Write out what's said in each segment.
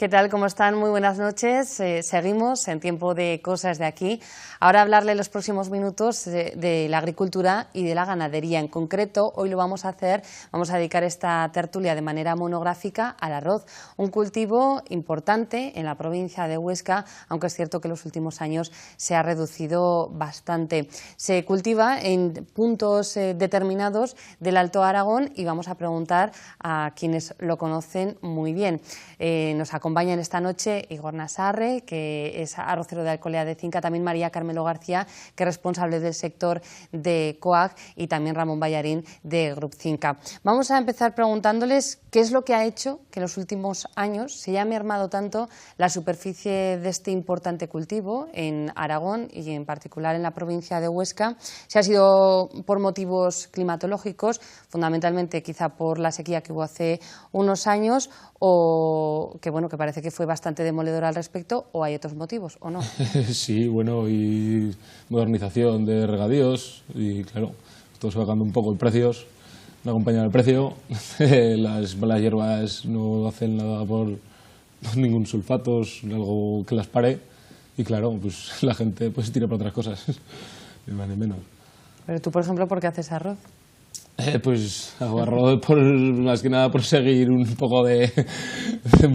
¿Qué tal? ¿Cómo están? Muy buenas noches. Seguimos en tiempo de Cosas de Aquí. Ahora hablarle los próximos minutos de la agricultura y de la ganadería. En concreto, hoy lo vamos a hacer, vamos a dedicar esta tertulia de manera monográfica al arroz, un cultivo importante en la provincia de Huesca, aunque es cierto que en los últimos años se ha reducido bastante. Se cultiva en puntos determinados del Alto Aragón y vamos a preguntar a quienes lo conocen muy bien. Nos acompañan esta noche Igor Nasarre, que es arrocero de Alcolea de Cinca, también María Carmelo García, que es responsable del sector de COAG, y también Ramón Ballarín de Grup Cinca. Vamos a empezar preguntándoles qué es lo que ha hecho que en los últimos años se haya mermado tanto la superficie de este importante cultivo en Aragón y en particular en la provincia de Huesca. Si ha sido por motivos climatológicos, fundamentalmente quizá por la sequía que hubo hace unos años, o que bueno, que parece que fue bastante demoledora al respecto, o hay otros motivos, ¿o no? Sí, bueno, y modernización de regadíos y claro, esto se va bajando un poco el precios, no acompaña el precio, las hierbas no hacen nada por ningún sulfatos, algo que las pare, y claro, pues la gente pues tira para otras cosas, ni más ni menos. Pero tú, por ejemplo, ¿por qué haces arroz? Pues hago arroz más que nada por seguir un poco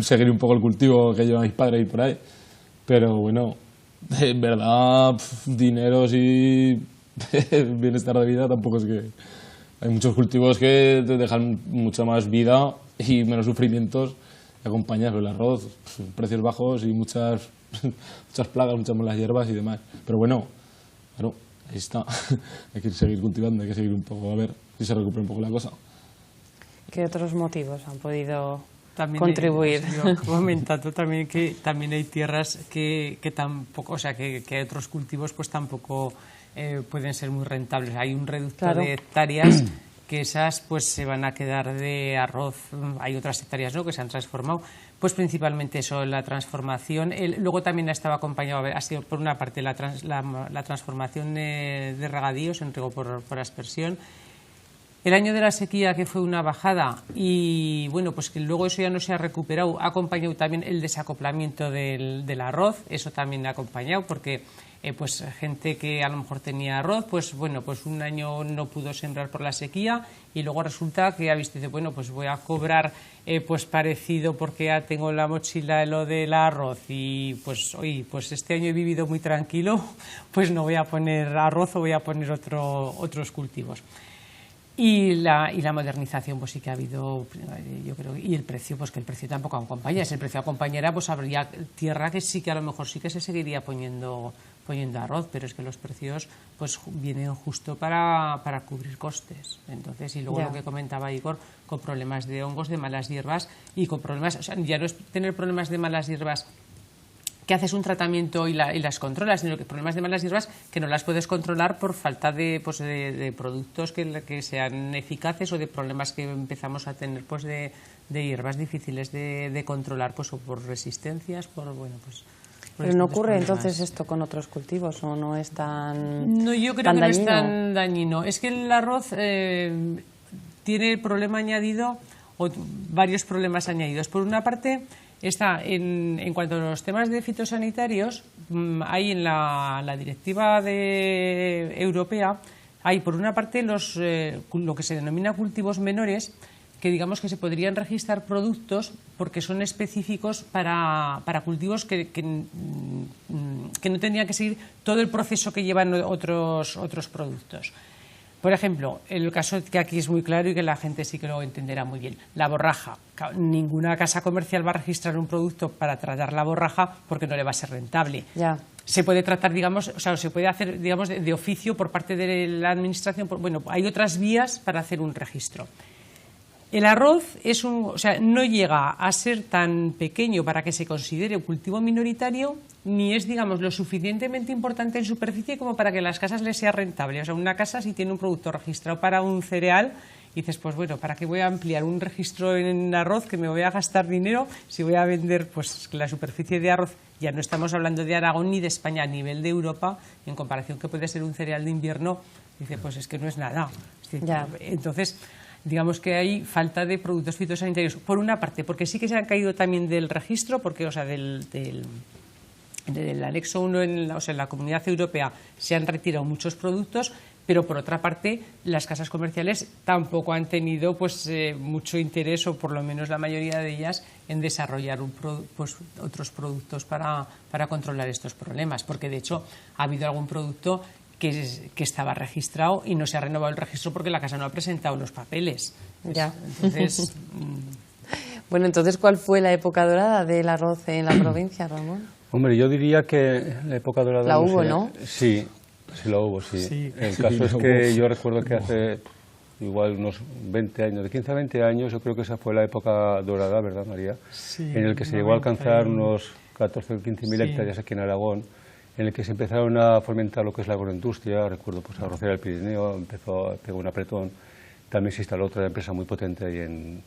seguir un poco el cultivo que llevan mis padres y por ahí. Pero bueno, en verdad, dineros y bienestar de vida tampoco es que... Hay muchos cultivos que te dejan mucha más vida y menos sufrimientos y acompañas el arroz, precios bajos y muchas plagas, muchas malas hierbas y demás. Pero bueno, claro, ahí está. Hay que seguir cultivando, hay que seguir un poco a ver si se recupera un poco la cosa. ¿Qué otros motivos han podido también contribuir? Yo comentando también que también hay tierras que tampoco, o sea, que hay otros cultivos pues tampoco pueden ser muy rentables. Hay un reducto de hectáreas que esas pues se van a quedar de arroz. Hay otras hectáreas, ¿no?, que se han transformado. Pues principalmente eso, la transformación. Luego también estaba acompañado, ha sido por una parte la transformación de regadíos, en riego por aspersión. El año de la sequía, que fue una bajada, y bueno, pues que luego eso ya no se ha recuperado, ha acompañado también el desacoplamiento del arroz, eso también ha acompañado, porque pues gente que a lo mejor tenía arroz, pues bueno, pues un año no pudo sembrar por la sequía y luego resulta que ha visto, dice, bueno, pues voy a cobrar pues parecido porque ya tengo la mochila de lo del arroz y pues oye, pues este año he vivido muy tranquilo, pues no voy a poner arroz o voy a poner otros cultivos. Y la modernización pues sí que ha habido, yo creo, y el precio, pues que el precio tampoco acompaña. Si el precio acompañara, pues habría tierra que sí que a lo mejor sí que se seguiría poniendo arroz, pero es que los precios pues vienen justo para cubrir costes. Entonces, y luego lo que comentaba Igor, con problemas de hongos, de malas hierbas y con problemas, o sea, ya no es tener problemas de malas hierbas que haces un tratamiento y las controlas, sino que problemas de malas hierbas que no las puedes controlar por falta de productos que sean eficaces, o de problemas que empezamos a tener pues de hierbas difíciles de controlar, pues o por resistencias, por bueno, pues. Pero no ocurre entonces esto con otros cultivos, ¿o no es tan No, yo creo que no es tan dañino. Es que el arroz tiene el problema añadido, o varios problemas añadidos. Por una parte, está en cuanto a los temas de fitosanitarios, hay en la directiva europea, hay por una parte lo que se denomina cultivos menores, que digamos que se podrían registrar productos porque son específicos para cultivos que no tendrían que seguir todo el proceso que llevan otros productos. Por ejemplo, el caso que aquí es muy claro y que la gente sí que lo entenderá muy bien, la borraja. Ninguna casa comercial va a registrar un producto para tratar la borraja porque no le va a ser rentable. Ya. Se puede tratar, digamos, o sea, se puede hacer, digamos, de oficio por parte de la administración. Bueno, hay otras vías para hacer un registro. El arroz o sea, no llega a ser tan pequeño para que se considere un cultivo minoritario, ni es, digamos, lo suficientemente importante en superficie como para que a las casas les sea rentable. O sea, una casa, si tiene un producto registrado para un cereal, dices, pues bueno, ¿para qué voy a ampliar un registro en arroz, que me voy a gastar dinero si voy a vender pues la superficie de arroz? Ya no estamos hablando de Aragón ni de España, a nivel de Europa, en comparación que puede ser un cereal de invierno, dice, pues es que no es nada. Entonces, digamos que hay falta de productos fitosanitarios, por una parte, porque sí que se han caído también del registro, porque, o sea, del anexo 1, en la Comunidad Europea, se han retirado muchos productos, pero por otra parte las casas comerciales tampoco han tenido pues mucho interés, o por lo menos la mayoría de ellas, en desarrollar otros productos para controlar estos problemas, porque de hecho ha habido algún producto que estaba registrado y no se ha renovado el registro porque la casa no ha presentado los papeles. Ya. Entonces, bueno, entonces, ¿cuál fue la época dorada del arroz en la provincia, Ramón? Hombre, yo diría que la época dorada... La hubo, ¿no? Sí, sí la hubo, sí. Sí. El caso es que yo recuerdo que hace igual unos 20 años, de 15 a 20 años, yo creo que esa fue la época dorada, ¿verdad, María? Sí, en el que se llegó a alcanzar unos 14 o 15.000 hectáreas aquí en Aragón, en el que se empezaron a fomentar lo que es la agroindustria. Recuerdo, pues, Arrocera del Pirineo pegó un apretón. También se instaló otra empresa muy potente ahí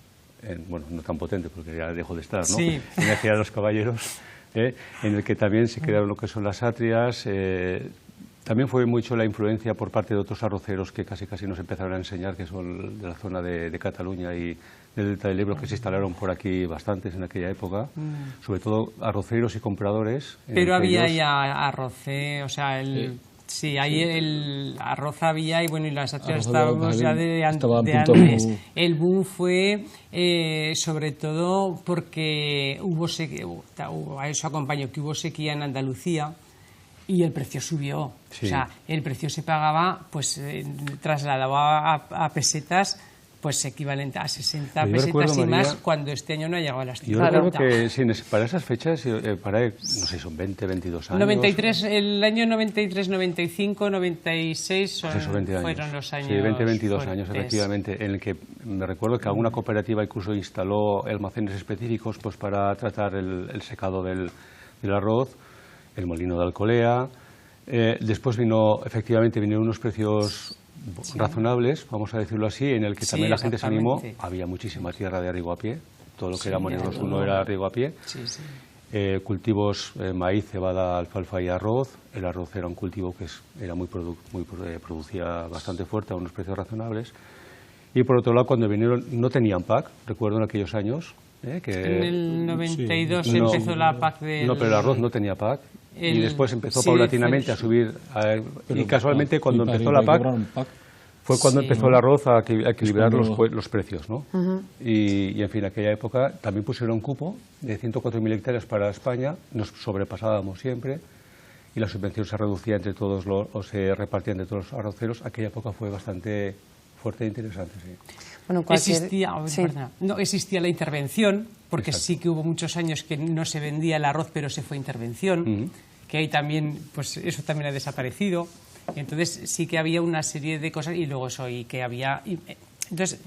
bueno, no tan potente porque ya dejó de estar, ¿no? Sí. En la Ciudad de los Caballeros, en el que también se crearon lo que son las atrias. También fue mucho la influencia por parte de otros arroceros que casi nos empezaron a enseñar, que son de la zona de Cataluña y del Delta del Ebro, que se instalaron por aquí bastantes en aquella época, sobre todo arroceros y compradores. Pero había ya arroce, o sea, sí, ahí el arroz había, y bueno, y las atrias estábamos ya de antes. El boom fue sobre todo porque hubo sequía, a eso acompañó que hubo sequía en Andalucía y el precio subió. Sí. O sea, el precio se pagaba, pues trasladado a pesetas, pues equivalente a 60 pesetas recuerdo, y María, más, cuando este año no ha llegado a las 50. Yo recuerdo que para esas fechas, no sé, son 20, 22 años. 93, el año 93, 95, 96 Pues eso, 20 años. fueron los años. Sí, 20, 22 años, fuertes. efectivamente, en el que me recuerdo que alguna cooperativa incluso instaló almacenes específicos pues para tratar el secado del arroz, el molino de Alcolea. Después vinieron unos precios razonables, vamos a decirlo así, en el que también la gente se animó. Había muchísima tierra de riego a pie, todo lo que era Monegros 1 era riego a pie. Sí, sí. Cultivos, maíz, cebada, alfalfa y arroz. El arroz era un cultivo que producía bastante fuerte a unos precios razonables. Y por otro lado, cuando vinieron, no tenían PAC, recuerdo en aquellos años. Que En el 92 sí. empezó la PAC del... No, pero el arroz no tenía PAC. Y después empezó paulatinamente a subir. Y casualmente cuando empezó la PAC fue cuando empezó el arroz a equilibrar los precios, ¿no? Y en fin, en aquella época también pusieron cupo de 104.000 hectáreas para España, nos sobrepasábamos siempre, y la subvención se reducía entre todos o se repartía entre todos los arroceros. Aquella época fue bastante fuerte e interesante, sí. Bueno, no existía la intervención, porque Exacto. sí que hubo muchos años que no se vendía el arroz, pero se fue intervención, que ahí también, pues eso también ha desaparecido. Entonces sí que había una serie de cosas, y luego eso, y que había... Entonces,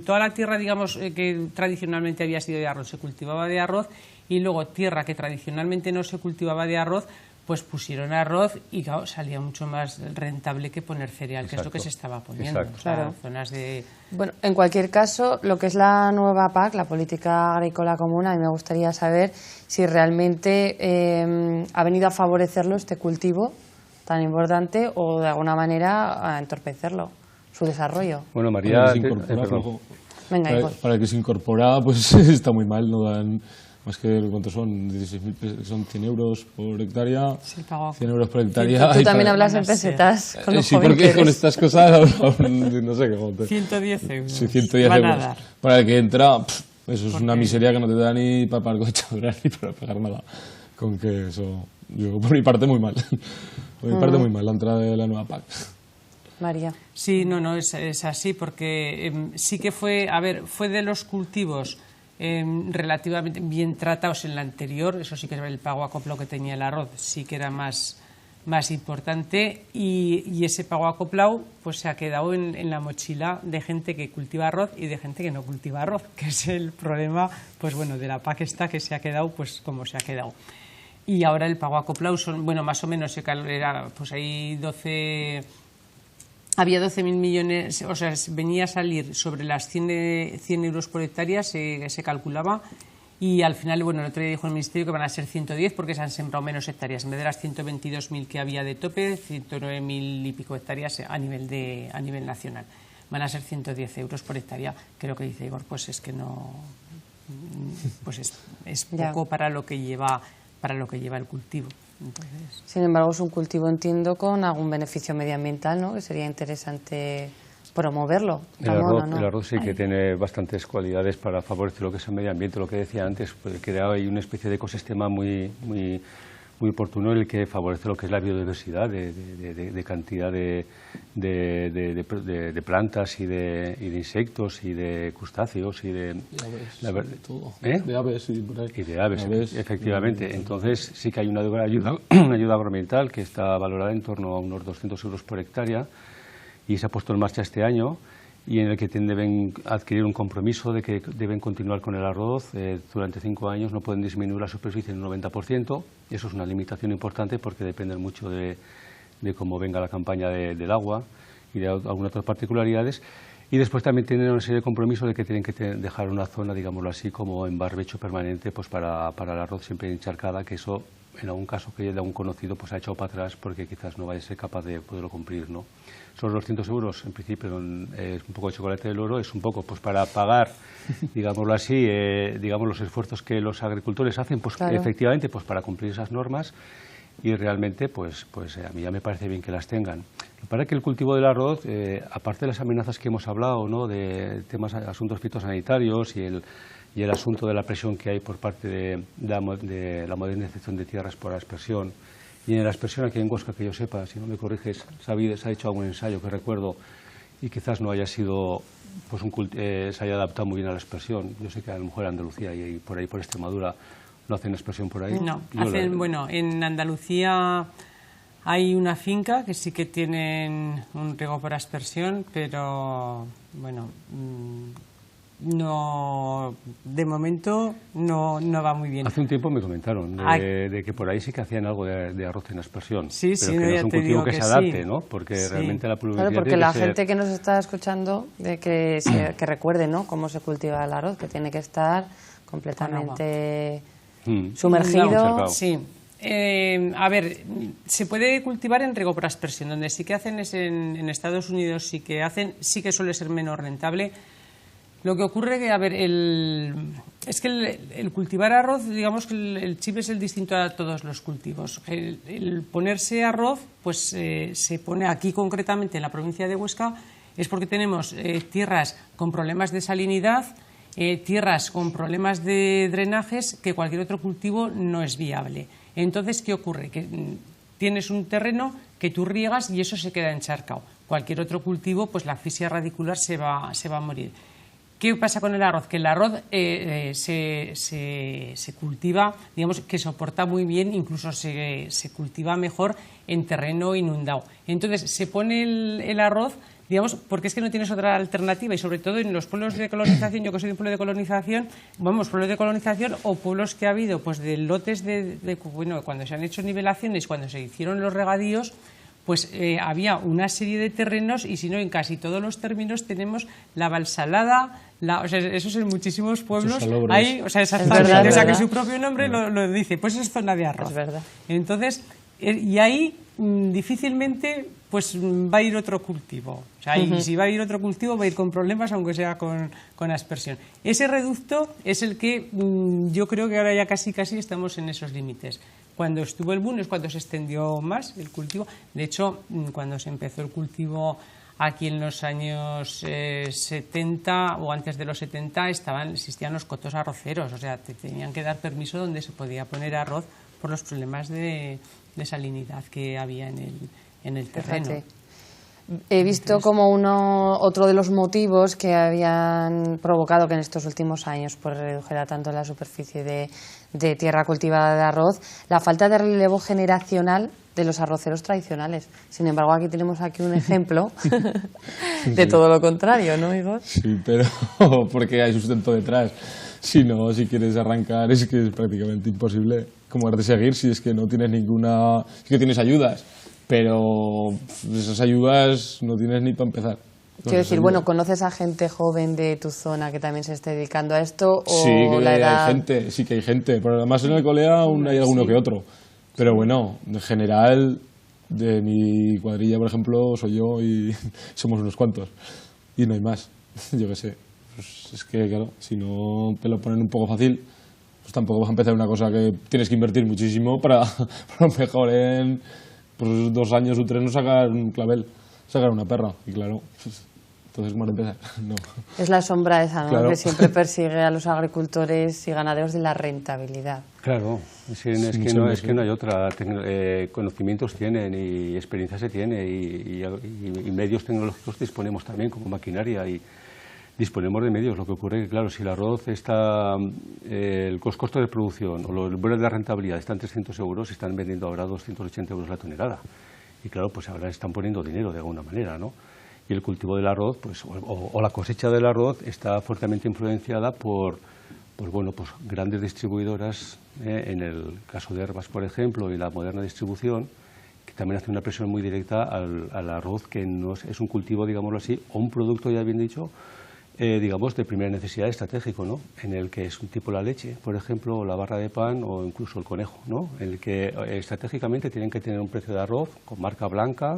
toda la tierra, digamos, que tradicionalmente había sido de arroz, se cultivaba de arroz, y luego tierra que tradicionalmente no se cultivaba de arroz, pues pusieron arroz y claro, salía mucho más rentable que poner cereal, Exacto. que es lo que se estaba poniendo. Exacto. O sea, Claro. zonas de... Bueno, en cualquier caso, lo que es la nueva PAC, la Política Agrícola Común, a mí me gustaría saber si realmente ha venido a favorecerlo, este cultivo tan importante, o de alguna manera a entorpecerlo, su desarrollo. Bueno, María... Venga, Igor. Para el que se incorpora, pues está muy mal, no dan... Más que, ¿cuántos son? 16.000, son 100 euros por hectárea, Sí, pago. 100 euros por hectárea. Tú y también para- hablas en pesetas, con lo Sí, joven porque que con eres. estas cosas, no sé qué joder. 110 euros. Sí, 110 van a euros. dar. Para el que entra, eso es ¿Por una qué? miseria que no te da ni para pagar cochadura ni para pagar nada. Con que eso, yo por mi parte muy mal. Por mi parte muy mal la entrada de la nueva PAC. María. Sí, no, es así, porque sí que fue, a ver, fue de los cultivos relativamente bien tratados en la anterior, eso sí que era el pago acoplado que tenía el arroz, sí que era más importante, y ese pago acoplado pues se ha quedado en la mochila de gente que cultiva arroz y de gente que no cultiva arroz, que es el problema, pues bueno, de la PAC esta, que se ha quedado pues como se ha quedado. Y ahora el pago acoplado son, bueno, más o menos era, pues hay había 12.000 millones, o sea, venía a salir sobre las 100 euros por hectárea, se calculaba, y al final, bueno, el otro día dijo el Ministerio que van a ser 110 porque se han sembrado menos hectáreas. En vez de las 122.000 que había de tope, 109.000 y pico hectáreas a nivel nacional. van a ser 110 euros por hectárea, que lo que dice Igor, pues es que no, pues es poco para lo que lleva el cultivo. Entonces... Sin embargo, es un cultivo, entiendo, con algún beneficio medioambiental, ¿no? Que sería interesante promoverlo. El arroz sí que tiene bastantes cualidades para favorecer lo que es el medio ambiente, lo que decía antes, pues, crea ahí una especie de ecosistema muy oportuno en el que favorece lo que es la biodiversidad de cantidad de plantas y de insectos y de crustáceos y de aves y por ahí. Y de aves, efectivamente. Entonces sí que hay una ayuda agroambiental que está valorada en torno a unos 200 euros por hectárea y se ha puesto en marcha este año, y en el que deben adquirir un compromiso de que deben continuar con el arroz durante 5 años, no pueden disminuir la superficie en un 90%. Eso es una limitación importante porque depende mucho de cómo venga la campaña del agua y de algunas otras particularidades. Y después también tienen una serie de compromisos de que tienen que dejar una zona, digámoslo así, como en barbecho permanente, pues para el arroz siempre encharcada, que eso en algún caso que de algún conocido pues ha echado para atrás porque quizás no vaya a ser capaz de poderlo cumplir, ¿no? Son 200 euros, en principio es un poco de chocolate del oro, es un poco pues para pagar, digámoslo así, digamos los esfuerzos que los agricultores hacen, pues claro, efectivamente pues para cumplir esas normas, y realmente pues a mí ya me parece bien que las tengan. Para que el cultivo del arroz, aparte de las amenazas que hemos hablado, ¿no?, de temas, asuntos fitosanitarios y el asunto de la presión que hay por parte de la modernización de tierras por aspersión, y en la aspersión aquí en Huesca, que yo sepa, si no me corriges, se ha hecho algún ensayo que recuerdo y quizás no haya sido, pues se haya adaptado muy bien a la aspersión. Yo sé que a lo mejor en Andalucía y por ahí por Extremadura no hacen aspersión por ahí. No, bueno, en Andalucía hay una finca que sí que tienen un riego por aspersión, pero bueno, no, de momento no va muy bien. Hace un tiempo me comentaron de que por ahí sí que hacían algo de arroz en aspersión. Sí, pero sí, que no es un cultivo que se adapte, ¿no? Porque sí, realmente la pluviosidad. Claro, porque la gente que nos está escuchando, que recuerde, ¿no?, cómo se cultiva el arroz, que tiene que estar completamente sumergido. Sí. A ver, se puede cultivar en riego por aspersión. Donde sí que hacen es en Estados Unidos, sí que suele ser menos rentable. Lo que ocurre que, a ver, es que el cultivar arroz, digamos que el chip es el distinto a todos los cultivos. El ponerse arroz, pues se pone aquí concretamente en la provincia de Huesca, es porque tenemos tierras con problemas de salinidad, tierras con problemas de drenajes, que cualquier otro cultivo no es viable. Entonces, ¿qué ocurre? Que tienes un terreno que tú riegas y eso se queda encharcado. Cualquier otro cultivo, pues la asfixia radicular se va a morir. ¿Qué pasa con el arroz? Que el arroz se cultiva, digamos, que soporta muy bien, incluso se cultiva mejor en terreno inundado. Entonces, se pone el arroz, digamos, porque es que no tienes otra alternativa, y sobre todo en los pueblos de colonización, yo que soy de un pueblo de colonización, pueblos de colonización o pueblos que ha habido, pues de lotes bueno, cuando se han hecho nivelaciones, cuando se hicieron los regadíos, pues había una serie de terrenos, y si no, en casi todos los términos tenemos la valsalada, o sea, eso es en muchísimos pueblos. Hay, o sea, exactamente, o sea, que su propio nombre lo dice, pues es zona de arroz. Es verdad. Entonces, y ahí difícilmente pues va a ir otro cultivo. O sea, y si va a ir otro cultivo va a ir con problemas, aunque sea con aspersión. Ese reducto es el que yo creo que ahora ya casi estamos en esos límites. Cuando estuvo el boom es cuando se extendió más el cultivo. De hecho, cuando se empezó el cultivo aquí en los años 70 o antes de los 70 existían los cotos arroceros. O sea, te tenían que dar permiso donde se podía poner arroz por los problemas de salinidad que había en el terreno. Fíjate. He visto como otro de los motivos que habían provocado que en estos últimos años pues redujera tanto la superficie de tierra cultivada de arroz, la falta de relevo generacional de los arroceros tradicionales. Sin embargo, aquí tenemos un ejemplo de todo lo contrario, ¿no, Igor? Sí, pero porque hay sustento detrás. Si no, si quieres arrancar, es que es prácticamente imposible como de seguir si es que no tienes es que tienes ayudas, pero esas ayudas no tienes ni para empezar. Quiero decir, bueno, ¿conoces a gente joven de tu zona que también se esté dedicando a esto? ¿O sí, que la edad... hay gente, sí que hay gente, pero además en el colea aún hay alguno que otro. Pero bueno, en general, de mi cuadrilla, por ejemplo, soy yo y somos unos cuantos. y no hay más. Yo qué sé. Pues es que, claro, si no te lo ponen un poco fácil, pues tampoco vas a empezar una cosa que tienes que invertir muchísimo para a lo mejor en pues, 2 años o 3 no sacar un clavel, sacar una perra. Y claro, pues, entonces ¿cómo empezar? No. Es la sombra esa, ¿no? Claro. Que siempre persigue a los agricultores y ganaderos de la rentabilidad. Claro, es que no hay otra. Conocimientos tienen y experiencia se tiene y medios tecnológicos disponemos también como maquinaria y disponemos de medios. Lo que ocurre es que, claro, si el arroz está, el costo de producción o los valores de la rentabilidad están 300 euros, se están vendiendo ahora 280 euros la tonelada. Y claro, pues ahora están poniendo dinero de alguna manera, ¿no? Y el cultivo del arroz, pues, o la cosecha del arroz está fuertemente influenciada por grandes distribuidoras, en el caso de Herbas, por ejemplo, y la moderna distribución, que también hace una presión muy directa al arroz, que no es un cultivo, digámoslo así, o un producto, ya bien dicho, digamos, de primera necesidad estratégico, ¿no? En el que es un tipo la leche, por ejemplo, o la barra de pan, o incluso el conejo, ¿no? En el que estratégicamente tienen que tener un precio de arroz con marca blanca,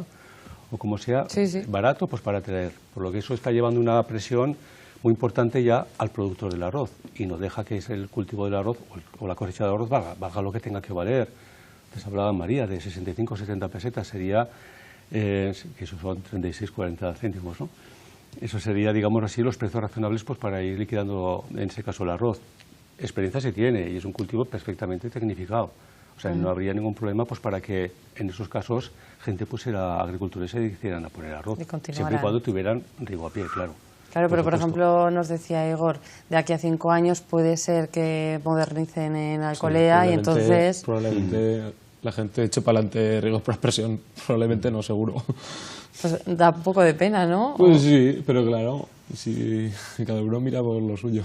o como sea, barato, pues para traer. Por lo que eso está llevando una presión muy importante ya al productor del arroz y no deja que el cultivo del arroz o la cosecha del arroz valga lo que tenga que valer. Les hablaba María de 65 o 70 pesetas, sería, que eso son 36, 40 céntimos, ¿no? Eso sería, digamos así, los precios razonables pues para ir liquidando, en ese caso, el arroz. Experiencia se tiene y es un cultivo perfectamente tecnificado. O sea, no habría ningún problema pues para que en esos casos gente pusiera agricultores y se hicieran a poner arroz, siempre y cuando tuvieran riego a pie, claro. Claro, pero por ejemplo nos decía Igor, de aquí a 5 años puede ser que modernicen en Alcolea y entonces... Probablemente la gente eche para adelante riegos por aspersión, probablemente no, seguro. Pues da un poco de pena, ¿no? Pues sí, pero claro, si cada uno mira por lo suyo,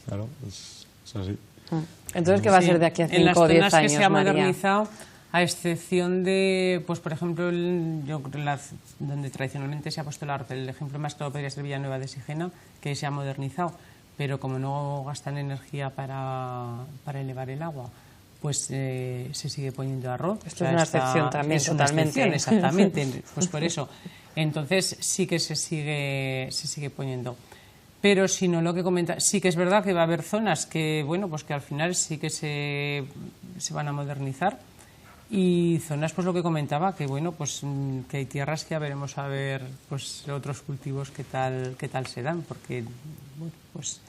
claro, es así. Entonces, ¿qué va a ser de aquí a 5 o 10 años, en las zonas que se ha María? modernizado, a excepción de, pues por ejemplo, yo creo donde tradicionalmente se ha puesto el arroz, el ejemplo más claro podría ser Villanueva de Sigena, que se ha modernizado, pero como no gastan energía para elevar el agua, pues se sigue poniendo arroz. Esto es una excepción también, es totalmente. Una excepción, exactamente, pues por eso. Entonces sí que se sigue poniendo. Pero si no, lo que comenta, sí que es verdad que va a haber zonas que, bueno, pues que al final sí que se van a modernizar y zonas, pues lo que comentaba, que bueno, pues que hay tierras que ya veremos a ver, pues otros cultivos qué tal se dan, porque bueno, pues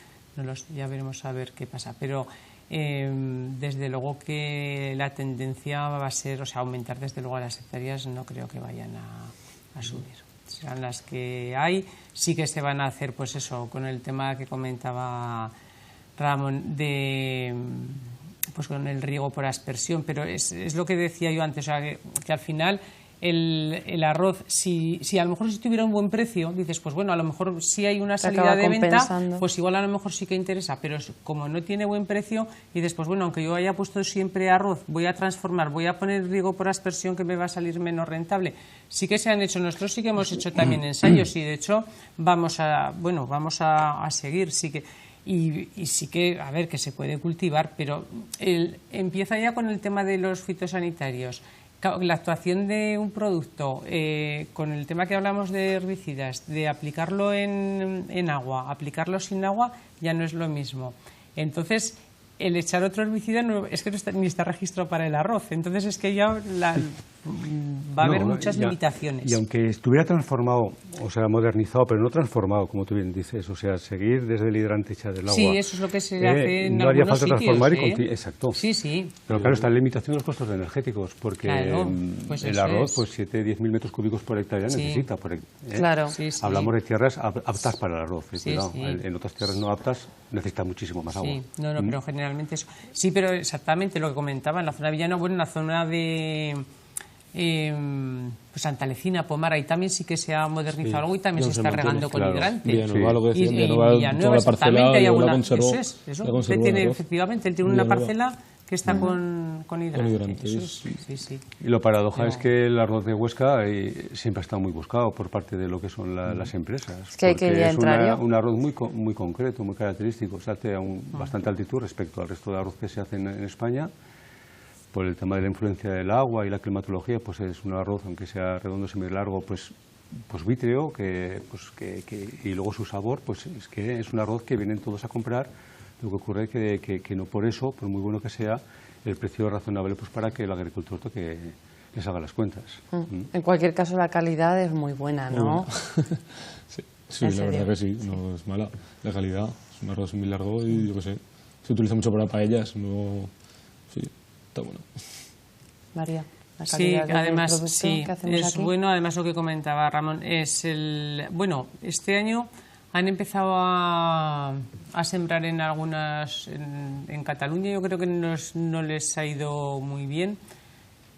ya veremos a ver qué pasa. Pero desde luego que la tendencia va a ser, o sea, aumentar desde luego las hectáreas, no creo que vayan a subir. Serán las que hay, sí que se van a hacer, pues eso, con el tema que comentaba Ramón, pues con el riego por aspersión, pero es lo que decía yo antes, o sea, que al final el arroz, si a lo mejor si tuviera un buen precio, dices, pues bueno, a lo mejor si hay una salida de venta, pues igual a lo mejor sí que interesa, pero como no tiene buen precio, dices, pues bueno, aunque yo haya puesto siempre arroz, voy a transformar, voy a poner riego por aspersión que me va a salir menos rentable. Sí que se han hecho, nosotros sí que hemos hecho también ensayos y de hecho vamos a seguir, sí que... Y sí que, a ver, que se puede cultivar, pero empieza ya con el tema de los fitosanitarios. La actuación de un producto, con el tema que hablamos de herbicidas, de aplicarlo en agua, aplicarlo sin agua, ya no es lo mismo. Entonces, el echar otro herbicida es que ni está registrado para el arroz. Entonces, es que ya va a haber muchas limitaciones. Y aunque estuviera transformado, o sea, modernizado, pero no transformado, como tú bien dices, o sea, seguir desde el hidrante echar el agua. Sí, eso es lo que se hace en no haría algunos falta sitios, transformar exacto. Sí. Pero claro, está la limitación de los costos energéticos, porque pues el arroz, pues 7-10 mil metros cúbicos por hectárea necesita. Claro. Hablamos de tierras aptas para el arroz. En otras tierras no aptas necesita muchísimo más agua. Sí, pero generalmente eso. Sí, pero exactamente lo que comentaba, en la zona de Villano, bueno, en la zona de pues Santa Lecina, Pomar, ahí también sí que se ha modernizado algo y también se está regando con hidrante. Villanueva, lo que decían, Villanueva, exactamente, hay alguna, eso efectivamente, él tiene una parcela que está con hidrante. Sí. Y lo paradoja es que el arroz de Huesca siempre ha estado muy buscado por parte de lo que son las empresas. Que es un arroz muy concreto, muy característico. Se hace a bastante altitud respecto al resto de arroz que se hacen en España. Por el tema de la influencia del agua y la climatología, pues es un arroz, aunque sea redondo, semilargo, pues pues vítreo, y luego su sabor, pues es que es un arroz que vienen todos a comprar. Lo que ocurre es que no por eso, por muy bueno que sea, el precio es razonable pues para que el agricultor les haga las cuentas. En cualquier caso, la calidad es muy buena, ¿no? Sí, la verdad que sí, no es mala. La calidad es un arroz muy largo y yo qué sé, se utiliza mucho para paellas, no... Sí, está bueno. María. Sí, además sí, es aquí. bueno. Además, lo que comentaba Ramón es bueno, este año han empezado a sembrar en algunas en Cataluña. Yo creo que no les ha ido muy bien,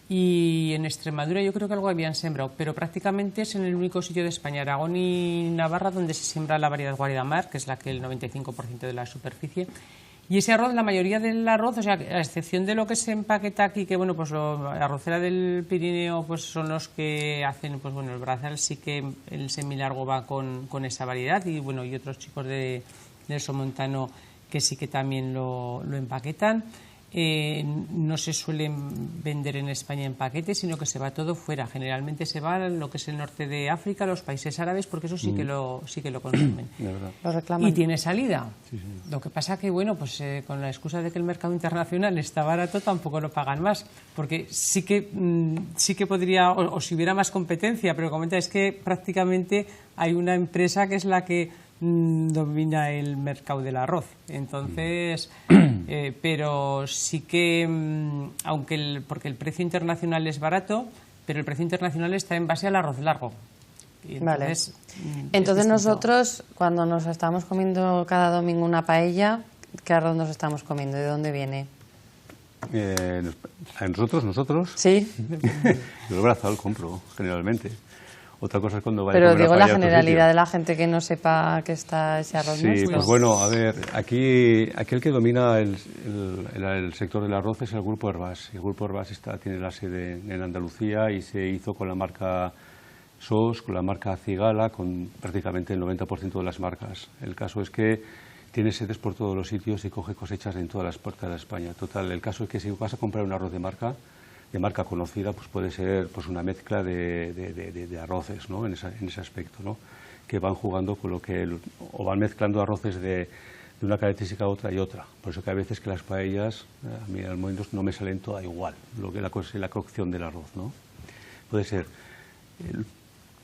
y en Extremadura yo creo que algo habían sembrado, pero prácticamente es en el único sitio de España, Aragón y Navarra, donde se siembra la variedad Guaridamar, que es la que el 95% de la superficie. Y ese arroz, la mayoría del arroz, o sea, a excepción de lo que se empaqueta aquí, que bueno, pues la arrocera del Pirineo pues son los que hacen, pues bueno, el Brazal sí que el semilargo va con esa variedad, y bueno, y otros chicos del Somontano que sí que también lo empaquetan. No se suelen vender en España en paquetes, sino que se va todo fuera. Generalmente se va a lo que es el norte de África, los países árabes, porque eso sí que lo consumen. Lo reclaman. Y tiene salida. Sí. Lo que pasa que, bueno, pues con la excusa de que el mercado internacional está barato, tampoco lo pagan más, porque sí que podría, o si hubiera más competencia, pero comenta es que prácticamente hay una empresa que es la que domina el mercado del arroz. Entonces, pero sí que, porque el precio internacional es barato, pero el precio internacional está en base al arroz largo. Y entonces, entonces nosotros, cuando nos estamos comiendo cada domingo una paella, ¿qué arroz nos estamos comiendo? ¿De dónde viene? ¿A nosotros? Sí. Yo el Brazal compro, generalmente. Otra cosa es cuando vaya pero a comer digo la la paella generalidad de la gente que no sepa que está ese arroz. Sí, ¿no? pues bueno, a ver, aquí el que domina el sector del arroz es el Grupo Herbás. El Grupo Herbás tiene la sede en Andalucía y se hizo con la marca SOS, con la marca Cigala, con prácticamente el 90% de las marcas. El caso es que tiene sedes por todos los sitios y coge cosechas en todas las partes de España. Total, el caso es que si vas a comprar un arroz de marca conocida, pues puede ser pues una mezcla de arroces, ¿no? en ese aspecto, ¿no? Que van jugando con o van mezclando arroces de una característica a otra y otra. Por eso que a veces que las paellas, a mí al menos no me salen todas igual, lo que es la cocción del arroz, ¿no? Puede ser.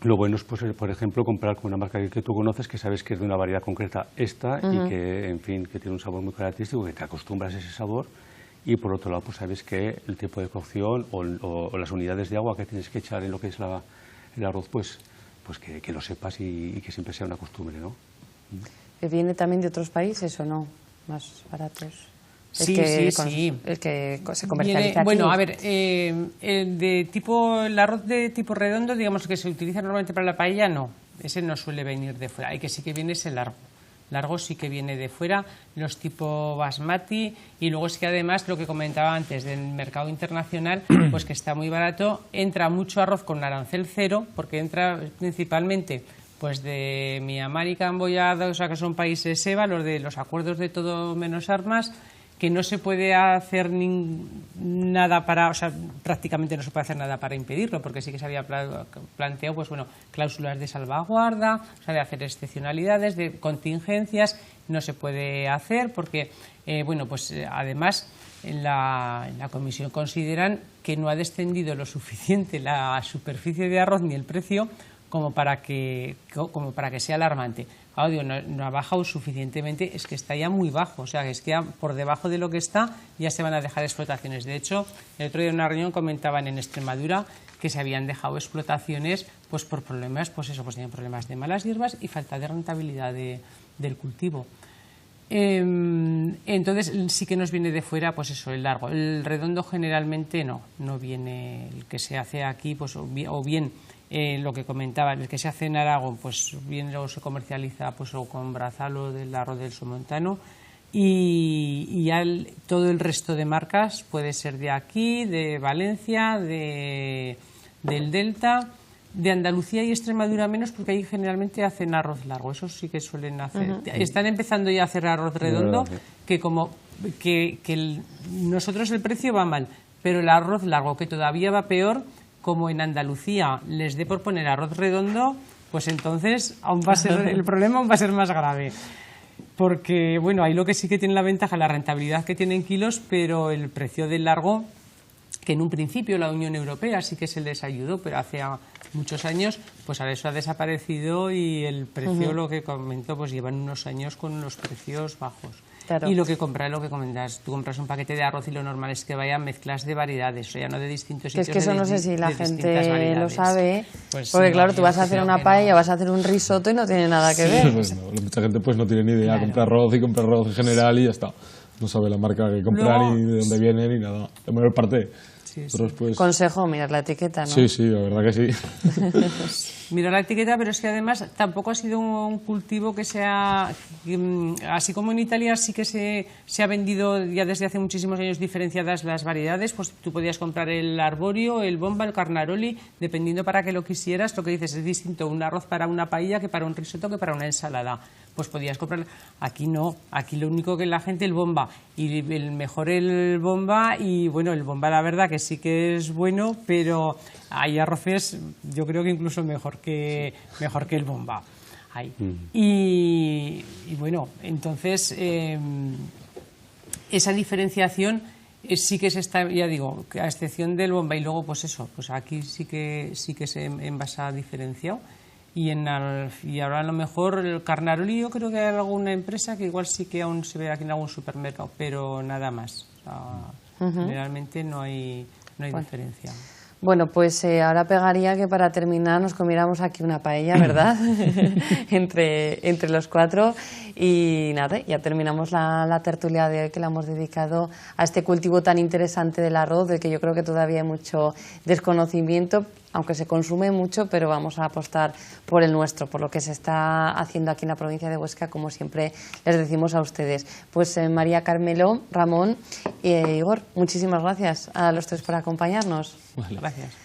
Lo bueno es, pues, por ejemplo, comprar con una marca que tú conoces, que sabes que es de una variedad concreta y que, en fin, que tiene un sabor muy característico, que te acostumbras a ese sabor. Y por otro lado, pues sabes que el tipo de cocción o las unidades de agua que tienes que echar en lo que es el arroz, pues que lo sepas y que siempre sea una costumbre, ¿no? ¿Viene también de otros países o no? Más baratos. Sí. El que se comercializa aquí. Bueno, a ver, el arroz de tipo redondo, digamos que se utiliza normalmente para la paella, no. Ese no suele venir de fuera. El que sí que viene es el largo. Largo sí que viene de fuera, los tipo basmati, y luego es que además lo que comentaba antes del mercado internacional, pues que está muy barato, entra mucho arroz con arancel cero, porque entra principalmente pues de Myanmar y Camboya, o sea que son países EVA, los de los acuerdos de todo menos armas, que no se puede hacer nada para, o sea, prácticamente no se puede hacer nada para impedirlo, porque sí que se había planteado, pues bueno, cláusulas de salvaguarda, o sea, de hacer excepcionalidades, de contingencias, no se puede hacer porque, bueno, pues además en la comisión consideran que no ha descendido lo suficiente la superficie de arroz ni el precio como para que sea alarmante. Claro, no ha bajado suficientemente, es que está ya muy bajo, o sea, es que ya por debajo de lo que está ya se van a dejar explotaciones. De hecho, el otro día en una reunión comentaban en Extremadura que se habían dejado explotaciones pues por problemas, pues tenían problemas de malas hierbas y falta de rentabilidad del cultivo. Entonces sí que nos viene de fuera, pues eso, el largo. El redondo generalmente no viene, el que se hace aquí, pues o bien lo que comentaba, el que se hace en Aragón, pues bien luego se comercializa pues o con Brazal o del arroz del Somontano, y ya todo el resto de marcas puede ser de aquí, de Valencia, del Delta, de Andalucía y Extremadura menos, porque ahí generalmente hacen arroz largo, eso sí que suelen hacer. Están empezando ya a hacer arroz redondo, que nosotros el precio va mal, pero el arroz largo, que todavía va peor, como en Andalucía les dé por poner arroz redondo, pues entonces aún va a ser, el problema aún va a ser más grave. Porque, bueno, ahí lo que sí que tiene la ventaja, la rentabilidad que tiene en kilos, pero el precio del largo, que en un principio la Unión Europea sí que se les ayudó, pero hace muchos años, pues ahora eso ha desaparecido y el precio, lo que comentó, pues llevan unos años con unos precios bajos. Claro. Y lo que compras, lo que comentas, tú compras un paquete de arroz y lo normal es que vayan mezclas de variedades, o sea, no de distintos sitios. Es que eso no sé si la gente lo sabe, pues porque claro, tú vas a hacer una paella, vas a hacer un risotto y no tiene nada que ver. Pues no, mucha gente pues no tiene ni idea, compra arroz y compra arroz en general y ya está. No sabe la marca que comprar ni de dónde viene ni nada. La mayor parte. Pues... Consejo, mirar la etiqueta, ¿no? Sí, la verdad que sí. Mira la etiqueta, pero es que además tampoco ha sido un cultivo que sea, así como en Italia sí que se ha vendido ya desde hace muchísimos años diferenciadas las variedades, pues tú podías comprar el arborio, el bomba, el carnaroli, dependiendo para qué lo quisieras. Lo que dices es distinto un arroz para una paella que para un risotto que para una ensalada. Pues podías comprar. Aquí no, aquí lo único que la gente, el bomba, y el mejor el bomba, y bueno, el bomba la verdad que sí que es bueno, pero hay arroces, yo creo que incluso mejor que el bomba. Y bueno, entonces esa diferenciación sí que se está, ya digo, a excepción del bomba, y luego pues eso, pues aquí sí que se envasa diferenciado. Y ahora a lo mejor el carnaroli, yo creo que hay alguna empresa que igual sí que aún se ve aquí en algún supermercado, pero nada más. O sea, generalmente no hay diferencia. Bueno, pues ahora pegaría que para terminar nos comiéramos aquí una paella, ¿verdad? entre los cuatro. Y nada, ya terminamos la tertulia de hoy, que la hemos dedicado a este cultivo tan interesante del arroz, del que yo creo que todavía hay mucho desconocimiento, aunque se consume mucho, pero vamos a apostar por el nuestro, por lo que se está haciendo aquí en la provincia de Huesca, como siempre les decimos a ustedes. Pues María Carmelo, Ramón y Igor, muchísimas gracias a los tres por acompañarnos. Gracias.